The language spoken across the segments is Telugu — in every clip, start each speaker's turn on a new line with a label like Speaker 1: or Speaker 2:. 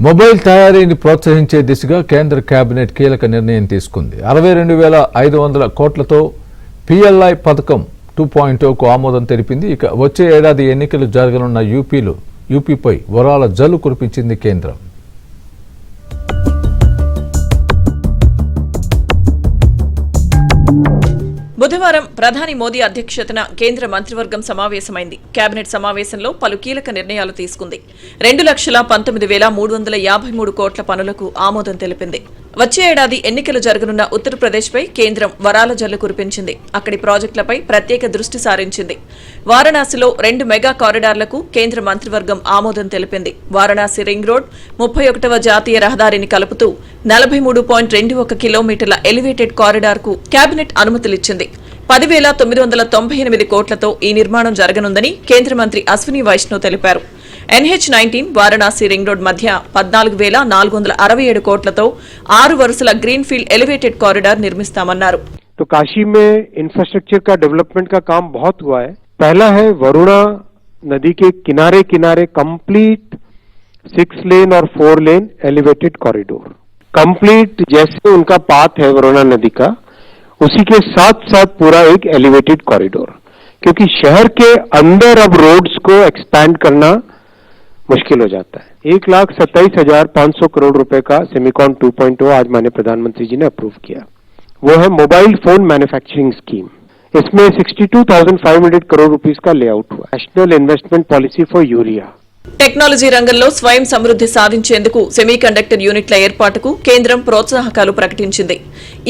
Speaker 1: మొబైల్ తయారీని ప్రోత్సహించే దిశగా కేంద్ర కేబినెట్ కీలక నిర్ణయం తీసుకుంది. 62,500 కోట్లతో PLI పథకం 2.0కు ఆమోదం తెలిపింది. ఇక వచ్చే ఏడాది ఎన్నికలు జరగనున్న యూపీపై వరాల జల్లు కురిపించింది కేంద్రం.
Speaker 2: బుధవారం ప్రధాని మోదీ అధ్యక్షతన కేంద్ర మంత్రివర్గం సమావేశమైంది. కేబినెట్ సమావేశంలో పలు కీలక నిర్ణయాలు తీసుకుంది. 2,19,353 కోట్ల పనులకు ఆమోదం తెలిపింది. వచ్చే ఏడాది ఎన్నికలు జరగనున్న ఉత్తరప్రదేశ్పై కేంద్రం వరాల జల్లు కురిపించింది. అక్కడి ప్రాజెక్టులపై ప్రత్యేక దృష్టి సారించింది. వారణాసిలో 2 మెగా కారిడార్లకు కేంద్ర మంత్రివర్గం ఆమోదం తెలిపింది. వారణాసి రింగ్ రోడ్ 31వ జాతీయ రహదారిని కలుపుతూ 43.21 కిలోమీటర్ల ఎలివేటెడ్ కారిడార్కు కేబినెట్ అనుమతులిచ్చింది. 10,998 కోట్లతో ఈ నిర్మాణం జరగనుందని కేంద్ర మంత్రి అశ్విని వైష్ణవ్ తెలిపారు. NH-19 వారణాసి రింగ్ రోడ్ మధ్య 14,467 కోట్లతో 6 వరుసల గ్రీన్ ఫీల్డ్ ఎలివేటెడ్ కారిడార్ నిర్మిస్తామన్నారు.
Speaker 3: तो काशी में इंफ्रास्ट्रक्चर का डेवलपमेंट का काम बहुत हुआ है. पहला है वरुणा नदी के किनारे किनारे कंप्लीट 6 लेन और 4 लेन एलिवेटेड कॉरिडोर कंप्लीट, जैसे उनका पाथ है वरुणा नदी का, उसी के साथ साथ पूरा एक एलिवेटेड कॉरिडोर, क्योंकि शहर के अंदर अब रोड्स को एक्सपैंड करना मुश्किल हो जाता है. 1,27,500 करोड़ रुपए का सेमिकॉन 2.0 आज माननीय प्रधानमंत्री जी ने अप्रूव किया. वो है मोबाइल फोन मैन्युफैक्चरिंग स्कीम. इसमें 62,500 करोड़ रुपीस का लेआउट हुआ. National investment policy for urea.
Speaker 2: Technology రంగంలో స్వయం సమృద్ధి సాధించేందుకు సెమీకండక్టర్ యూనిట్ల ఏర్పాటుకు కేంద్రం ప్రోత్సాహకాలు ప్రకటించింది.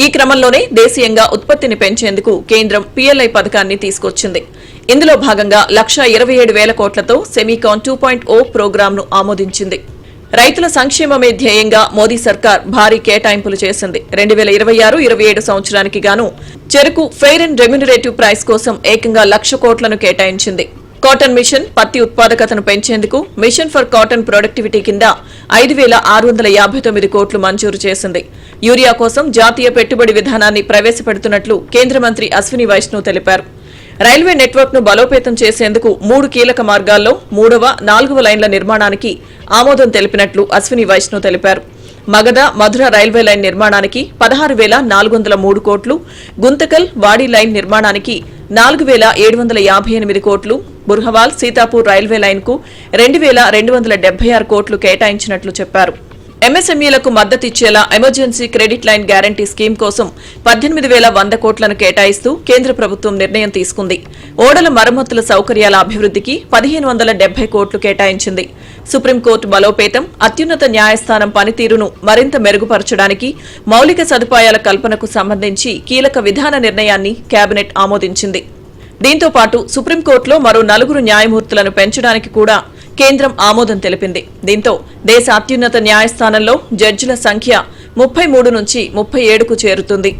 Speaker 2: ఈ క్రమంలోనే దేశీయంగా ఉత్పత్తిని పెంచేందుకు కేంద్రం PLI పథకాన్ని తీసుకొచ్చింది. ఇందులో భాగంగా 1,27,000 కోట్లతో సెమీకాన్ 2.0 ప్రోగ్రాంను ఆమోదించింది. రైతుల సంక్షేమమే ధ్యేయంగా మోదీ సర్కార్ భారీ కేటాయింపులు చేసింది. 2026-27 సంవత్సరానికి గాను చెరకు ఫెయిర్ అండ్ రెమ్యునరేటివ్ ప్రైస్ కోసం ఏకంగా 1,00,000 కోట్లను కేటాయించింది. కాటన్ మిషన్, పత్తి ఉత్పాదకతను పెంచేందుకు మిషన్ ఫర్ కాటన్ ప్రొడక్టివిటీ కింద 5,659 కోట్లు మంజూరు చేసింది. యూరియా కోసం జాతీయ పెట్టుబడి విధానాన్ని ప్రవేశపెడుతున్నట్లు కేంద్ర మంత్రి అశ్విని వైష్ణవ్ తెలిపారు. రైల్వే నెట్వర్క్ ను బలోపేతం చేసేందుకు 3 కీలక మార్గాల్లో 3వ, 4వ లైన్ల నిర్మాణానికి ఆమోదం తెలిపినట్లు అశ్విని వైష్ణవ్ తెలిపారు. మగధ, మధుర రైల్వే లైన్ నిర్మాణానికి 16,403 కోట్లు, గుంతకల్, వాడి లైన్ నిర్మాణానికి 4,758 కోట్లు, బుర్హవాల్, సీతాపూర్ రైల్వే లైన్ కు 2,276 కోట్లు కేటాయించినట్లు చెప్పారు. MSMEలకు మద్దతిచ్చేలా emergency credit line guarantee scheme కోసం 18,100 కోట్లను కేటాయిస్తూ కేంద్ర ప్రభుత్వం నిర్ణయం తీసుకుంది. ఓడల మరమ్మతుల సౌకర్యాల అభివృద్ధికి 1,570 కోట్లు కేటాయించింది. సుప్రీంకోర్టు బలోపేతం, అత్యున్నత న్యాయస్థానం పనితీరును మరింత మెరుగుపరచడానికి మౌలిక సదుపాయాల కల్పనకు సంబంధించి కీలక విధాన నిర్ణయాన్ని కేబినెట్ ఆమోదించింది. దీంతో పాటు సుప్రీంకోర్టులో మరో 4 న్యాయమూర్తులను పెంచడానికి కూడా కేంద్రం ఆమోదం తెలిపింది. దీంతో దేశ అత్యున్నత న్యాయస్థానంలో జడ్జిల సంఖ్య 33 నుంచి 37కు చేరుతుంది.